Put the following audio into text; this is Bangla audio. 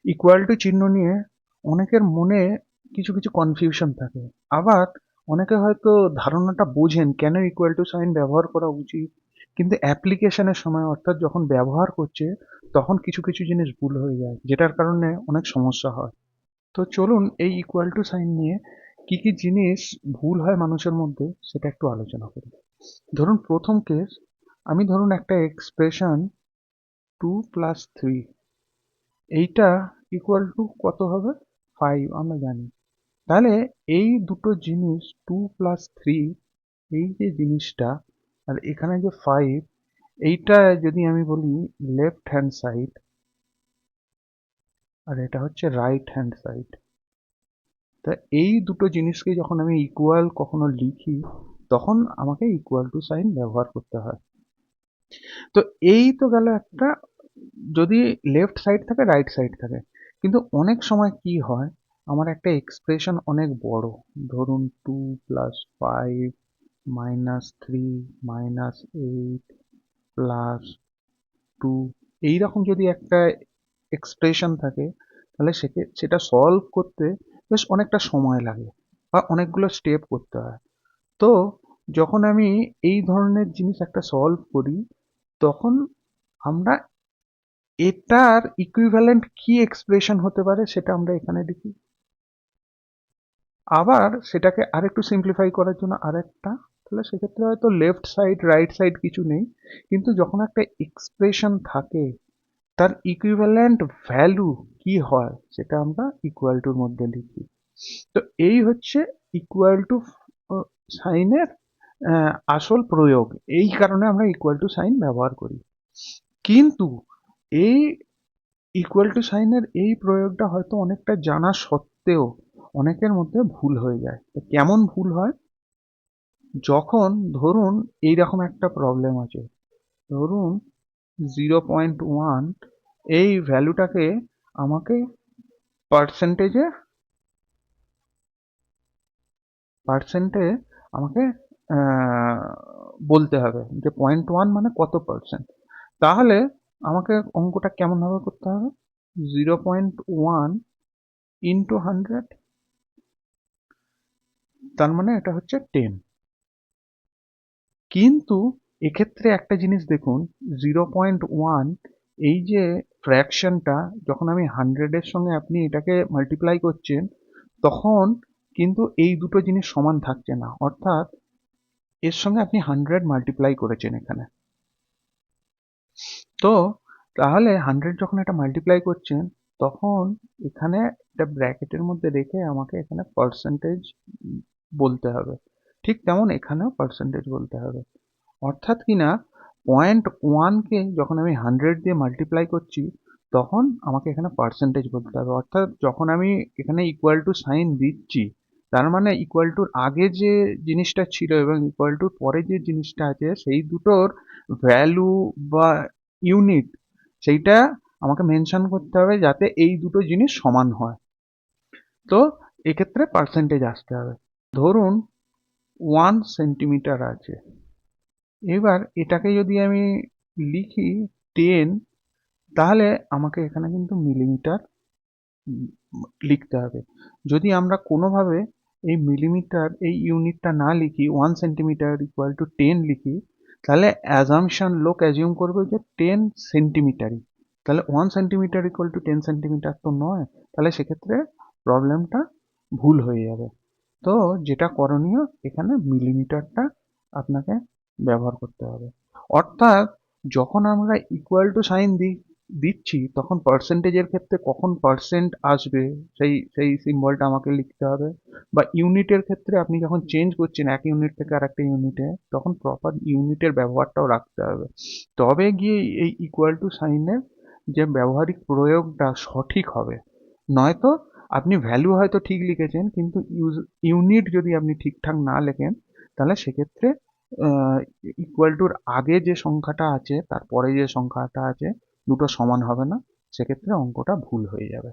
ইকুয়াল টু চিহ্ন নিয়ে অনেকের মনে কিছু কিছু কনফিউশন থাকে। আবার অনেকে হয়তো ধারণাটা বোঝেন কেন ইকুয়াল টু সাইন ব্যবহার করা উচিত, কিন্তু অ্যাপ্লিকেশনের সময় অর্থাৎ যখন ব্যবহার করছে তখন কিছু কিছু জিনিস ভুল হয়ে যায়, যেটার কারণে অনেক সমস্যা হয়। তো চলুন এই ইকুয়াল টু সাইন নিয়ে কি কি জিনিস ভুল হয় মানুষের মধ্যে সেটা একটু আলোচনা করি। ধরুন প্রথম কেস, আমি ধরুন একটা এক্সপ্রেশন 2+3, এইটা ইকুয়াল টু কত হবে? 5 আমরা জানি। তাহলে এই দুটো জিনিস 2+3, এই যে জিনিসটা আর এখানে যে 5, এইটা যদি আমি বলি লেফট হ্যান্ড সাইড আর এটা হচ্ছে রাইট হ্যান্ড সাইড, তা এই দুটো জিনিসকে যখন আমি ইকুয়াল কখনো লিখি তখন আমাকে ইকুয়াল টু সাইন ব্যবহার করতে হয়। তো এই তো গেল একটা, যদি লেফট সাইড থাকে রাইট সাইড থাকে। কিন্তু অনেক সময় কি হয়, আমার একটা এক্সপ্রেশন অনেক বড়, ধরুন 2+5 -3 -8 +2, এইরকম যদি একটা এক্সপ্রেশন থাকে, তাহলে সেটা সলভ করতে বেশ অনেকটা সময় লাগে বা অনেকগুলো স্টেপ করতে হয়। তো যখন আমি এই ধরনের জিনিস একটা সলভ করি, তখন আমরা এটার ইকুইভ্যালেন্ট কি এক্সপ্রেশন হতে পারে সেটা আমরা এখানে লিখি। আবার সেটাকে আরেকটু সিম্পলিফাই করার জন্য আরেকটা, তাহলে সেক্ষেত্রে হয়তো লেফট সাইড রাইট সাইড কিছু নেই, কিন্তু যখন একটা এক্সপ্রেশন থাকে তার ইকুইভ্যালেন্ট ভ্যালু কি হয় সেটা আমরা ইকুয়াল টুর মধ্যে লিখি। তো এই হচ্ছে ইকুয়াল টু সাইনের আসল প্রয়োগ। এই কারণে আমরা ইকুয়াল টু সাইন ব্যবহার করি। কিন্তু এই ইকুয়াল টু সাইনের এই প্রয়োগটা হয়তো অনেকটা জানা সত্ত্বেও অনেকের মধ্যে ভুল হয়ে যায়। তো কেমন ভুল হয়? যখন ধরুন এইরকম একটা প্রবলেম আছে, ধরুন 0.1, এই ভ্যালুটাকে আমাকে পার্সেন্টেজে পার্সেন্টে আমাকে বলতে হবে যে 0.1 মানে কত পার্সেন্ট। তাহলে আমাকে অঙ্কটা কেমনভাবে করতে হবে? 0.1 ইন্টু 100, তার মানে এটা হচ্ছে 10। কিন্তু এক্ষেত্রে একটা জিনিস দেখুন, 0.1, এই যে ফ্র্যাকশনটা, যখন আমি 100-এর সঙ্গে আপনি এটাকে মাল্টিপ্লাই করছেন তখন কিন্তু এই দুটো জিনিস সমান থাকছে না, অর্থাৎ এর সঙ্গে আপনি 100 মাল্টিপ্লাই করেছেন এখানে। তো তাহলে 100 যখন এটা মাল্টিপ্লাই করছেন তখন এখানে এটা ব্র্যাকেটের মধ্যে রেখে আমাকে এখানে পার্সেন্টেজ বলতে হবে। ঠিক তেমন এখানেও পার্সেন্টেজ বলতে হবে। অর্থাৎ কিনা 0.1কে যখন আমি 100 দিয়ে মাল্টিপ্লাই করছি তখন আমাকে এখানে পার্সেন্টেজ বলতে হবে। অর্থাৎ যখন আমি এখানে ইকুয়াল টু সাইন দিচ্ছি, তার মানে ইকুয়াল টুর আগে যে জিনিসটা ছিল এবং ইকুয়াল টুর পরে যে জিনিসটা আছে সেই দুটোর ভ্যালু বা ইউনিট, সেইটা আমাকে মেনশন করতে হবে যাতে এই দুটো জিনিস সমান হয়। তো এক্ষেত্রে পার্সেন্টেজ আসতে হবে। ধরুন 1 সেন্টিমিটার আছে, এবার এটাকে যদি আমি লিখি 10, তাহলে আমাকে এখানে কিন্তু মিলিমিটার উম, লিখতে হবে। যদি আমরা কোনোভাবে এই মিলিমিটার এই ইউনিটটা না লিখি, 1 সেন্টিমিটার ইকুয়াল টু 10 লিখি, তাহলে অ্যাজামশন লোক অ্যাজিউম করবে যে 10 সেন্টিমিটারই। তাহলে 1 সেন্টিমিটার ইকুয়াল টু 10 সেন্টিমিটার তো নয়, তাহলে সেক্ষেত্রে প্রবলেমটা ভুল হয়ে যাবে। তো যেটা করণীয়, এখানে মিলিমিটারটা আপনাকে ব্যবহার করতে হবে। অর্থাৎ যখন আমরা ইকুয়াল টু সাইন দিচ্ছি তখন পার্সেন্টেজের ক্ষেত্রে কখন পার্সেন্ট আসবে সেই সেই সিম্বলটা আমাকে লিখতে হবে। বা ইউনিটের ক্ষেত্রে আপনি যখন চেঞ্জ করছেন এক ইউনিট থেকে আরেকটা ইউনিটে, তখন প্রপার ইউনিটের ব্যবহারটাও রাখতে হবে। তবে গিয়ে এই ইকুয়াল টু সাইনের যে ব্যবহারিক প্রয়োগটা সঠিক হবে। নয়তো আপনি ভ্যালু হয়তো ঠিক লিখেছেন কিন্তু ইউনিট যদি আপনি ঠিকঠাক না লেখেন, তাহলে সেক্ষেত্রে ইকুয়াল টুর আগে যে সংখ্যাটা আছে তারপরে যে সংখ্যাটা আছে দুটো সমান হবে না, সেক্ষেত্রে অঙ্কটা ভুল হয়ে যাবে।